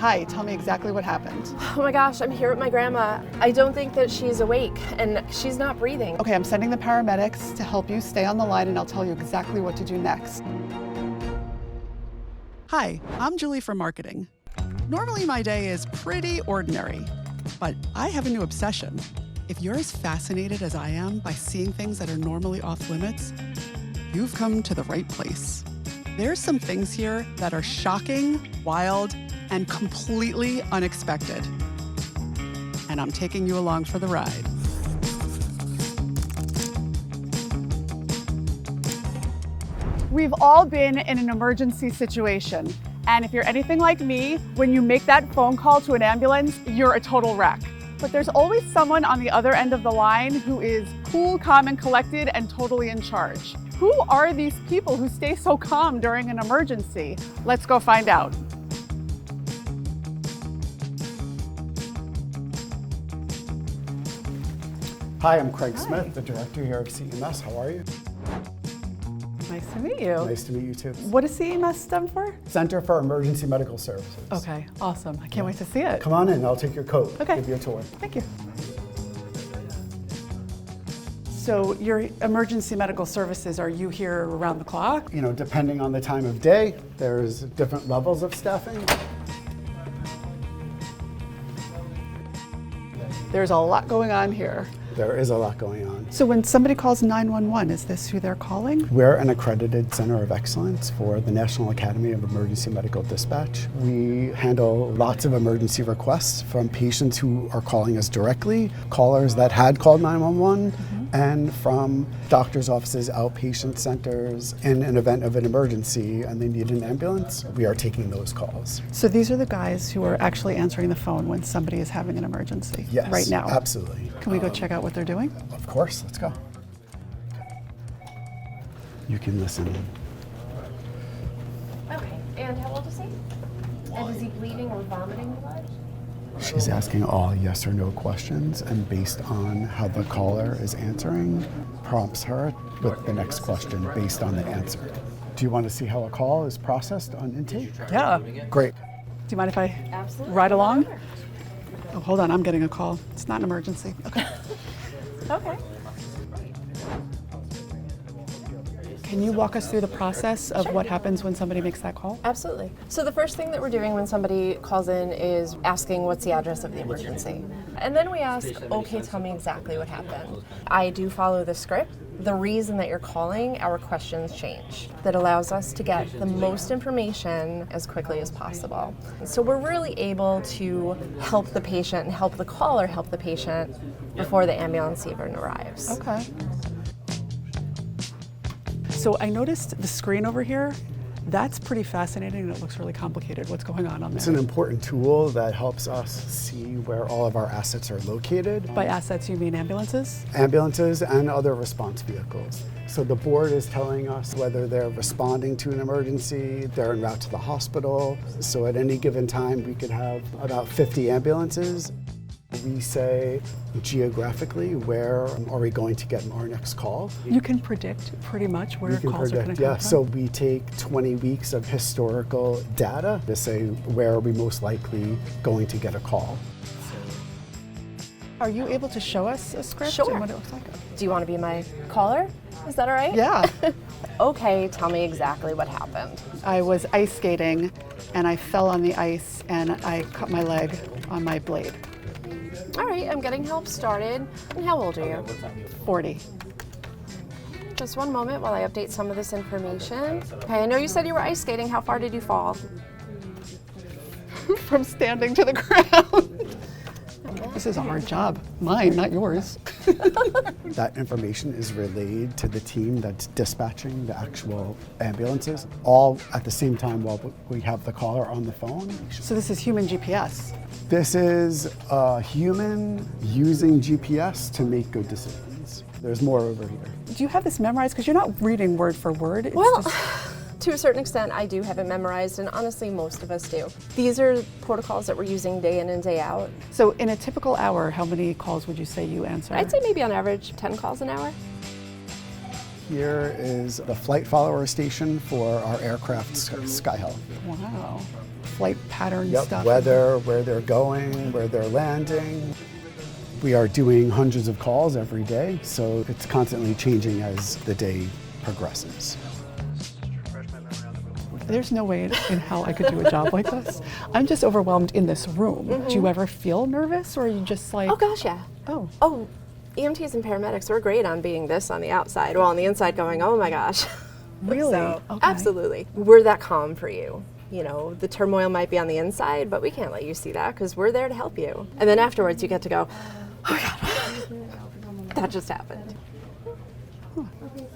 Hi, tell me exactly what happened. Oh my gosh, I'm here with my grandma. I don't think that she's awake and she's not breathing. Okay, I'm sending the paramedics to help you. Stay on the line and I'll tell you exactly what to do next. Hi, I'm Julie from marketing. Normally my day is pretty ordinary, but I have a new obsession. If you're as fascinated as I am by seeing things that are normally off limits, you've come to the right place. There's some things here that are shocking, wild, and completely unexpected. And I'm taking you along for the ride. We've all been in an emergency situation. And if you're anything like me, when you make that phone call to an ambulance, you're a total wreck. But there's always someone on the other end of the line who is cool, calm, and collected and totally in charge. Who are these people who stay so calm during an emergency? Let's go find out. Hi, I'm Craig Smith, the director here of CEMS. How are you? Nice to meet you. Nice to meet you too. What does CEMS stand for? Center for Emergency Medical Services. Okay, awesome. I can't wait to see it. Come on in, I'll take your coat. Okay. Give you a tour. Thank you. So your emergency medical services, are you here around the clock? You know, depending on the time of day, there's different levels of staffing. There's a lot going on here. There is a lot going on. So when somebody calls 911, is this who they're calling? We're an accredited center of excellence for the National Academy of Emergency Medical Dispatch. We handle lots of emergency requests from patients who are calling us directly, callers that had called 911, and from doctors' offices, outpatient centers. In an event of an emergency and they need an ambulance, we are taking those calls. So these are the guys who are actually answering the phone when somebody is having an emergency right now? Absolutely. Can we go check out what they're doing? Of course, let's go. You can listen. Okay, and how old is he? And is he bleeding or vomiting blood? She's asking all yes or no questions, and based on how the caller is answering, prompts her with the next question based on the answer. Do you want to see how a call is processed on intake? Yeah. Great. Do you mind if I Absolutely. ride along? Oh, hold on, I'm getting a call. It's not an emergency. Okay. Okay. Can you walk us through the process of what happens when somebody makes that call? Absolutely. So the first thing that we're doing when somebody calls in is asking what's the address of the emergency. And then we ask, okay, tell me exactly what happened. I do follow the script. The reason that you're calling, our questions change. That allows us to get the most information as quickly as possible. So we're really able to help the patient and help the caller help the patient before the ambulance even arrives. Okay. So I noticed the screen over here. That's pretty fascinating and it looks really complicated. What's going on It's there? an important tool that helps us see where all of our assets are located. By assets, you mean ambulances? Ambulances and other response vehicles. So the board is telling us whether they're responding to an emergency, they're en route to the hospital. So at any given time, we could have about 50 ambulances. We say geographically, where are we going to get our next call? You can predict pretty much where We can calls are going predict, to come yeah. from? So we take 20 weeks of historical data to say where are we most likely going to get a call. Are you able to show us a script Sure. and what it looks like? Do you want to be my caller? Is that all right? Yeah. Okay, tell me exactly what happened. I was ice skating and I fell on the ice and I cut my leg on my blade. All right, I'm getting help started. And how old are you? 40. Just one moment while I update some of this information. Okay, I know you said you were ice skating. How far did you fall? From standing to the ground. This is a hard job. Mine, not yours. That information is relayed to the team that's dispatching the actual ambulances, all at the same time while we have the caller on the phone. So this is human GPS. This is a human using GPS to make good decisions. There's more over here. Do you have this memorized? Because you're not reading word for word. It's Well, just- to a certain extent, I do have it memorized, and honestly, most of us do. These are protocols that we're using day in and day out. So in a typical hour, how many calls would you say you answer? I'd say maybe on average 10 calls an hour. here is the flight follower station for our aircraft Sky Health. Wow. Flight pattern Yep, stuff. weather, where they're going, where they're landing. We are doing hundreds of calls every day, so it's constantly changing as the day progresses. There's no way in hell I could do a job like this. I'm just overwhelmed in this room. Do you ever feel nervous, or are you just like... Oh gosh, yeah. Oh. EMTs and paramedics, we're great on being this on the outside, while on the inside going, oh my gosh. Really? So, Okay. absolutely. We're that calm for you. You know, the turmoil might be on the inside, but we can't let you see that because we're there to help you. And then afterwards you get to go, oh my God, that just happened.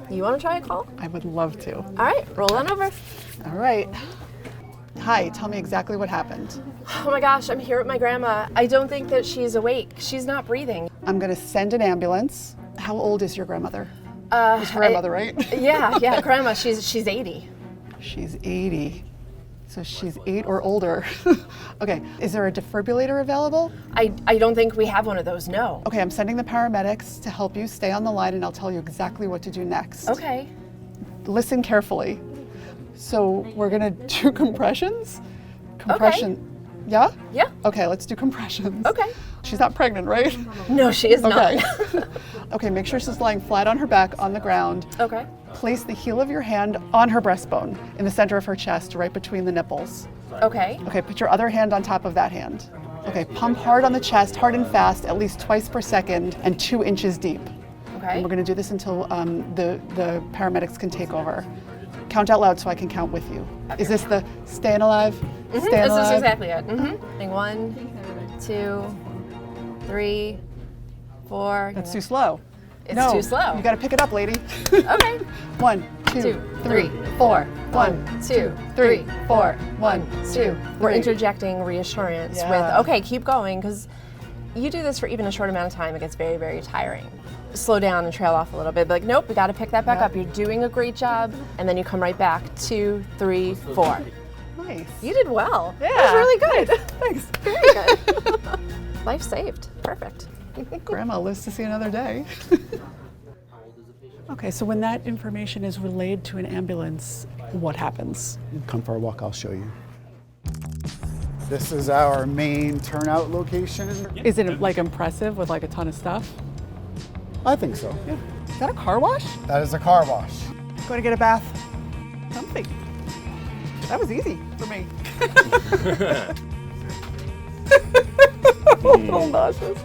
You want to try a call? I would love to. All right, roll on over. All right. Hi, tell me exactly what happened. Oh my gosh, I'm here with my grandma. I don't think that she's awake. She's not breathing. I'm gonna send an ambulance. How old is your grandmother? It's grandmother, right? Yeah, grandma, she's 80. She's 80. So she's 8 or older. Okay, is there a defibrillator available? I don't think we have one of those, no. Okay, I'm sending the paramedics to help you. Stay on the line and I'll tell you exactly what to do next. Okay. Listen carefully. So we're gonna do compressions? Compression. Yeah? Yeah. Okay, let's do compressions. Okay. She's not pregnant, right? No, she is Okay. not. Okay, make sure she's lying flat on her back on the ground. Okay. Place the heel of your hand on her breastbone in the center of her chest, right between the nipples. Okay. Okay, put your other hand on top of that hand. Okay, pump hard on the chest, hard and fast, at least twice per second and 2 inches deep. Okay. And we're gonna do this until the paramedics can take over. Count out loud so I can count with you. Is this the staying alive? Staying This alive? is exactly it. Mm-hmm. 1, 2, 3, 4. That's too slow. It's No, too slow. You gotta pick it up, lady. Okay. 1, 2, 2, 3, 3, 4. 1, 2, 3, 4. 1, 2. We're interjecting reassurance Yeah. with, okay, keep going, because you do this for even a short amount of time, it gets very, very tiring. Slow down and trail off a little bit. But like, nope, we got to pick that back up. You're doing a great job. And then you come right back. 2, 3, 4. Nice. You did well. Yeah. That was really good. Thanks. Very good. Life saved. Perfect. Grandma lives to see another day. Okay, so when that information is relayed to an ambulance, what happens? Come for a walk, I'll show you. This is our main turnout location. Is it like impressive with like a ton of stuff? I think so. Yeah. Is that a car wash? That is a car wash. Going to get a bath. Something. That was easy for me. Oh, nauseous.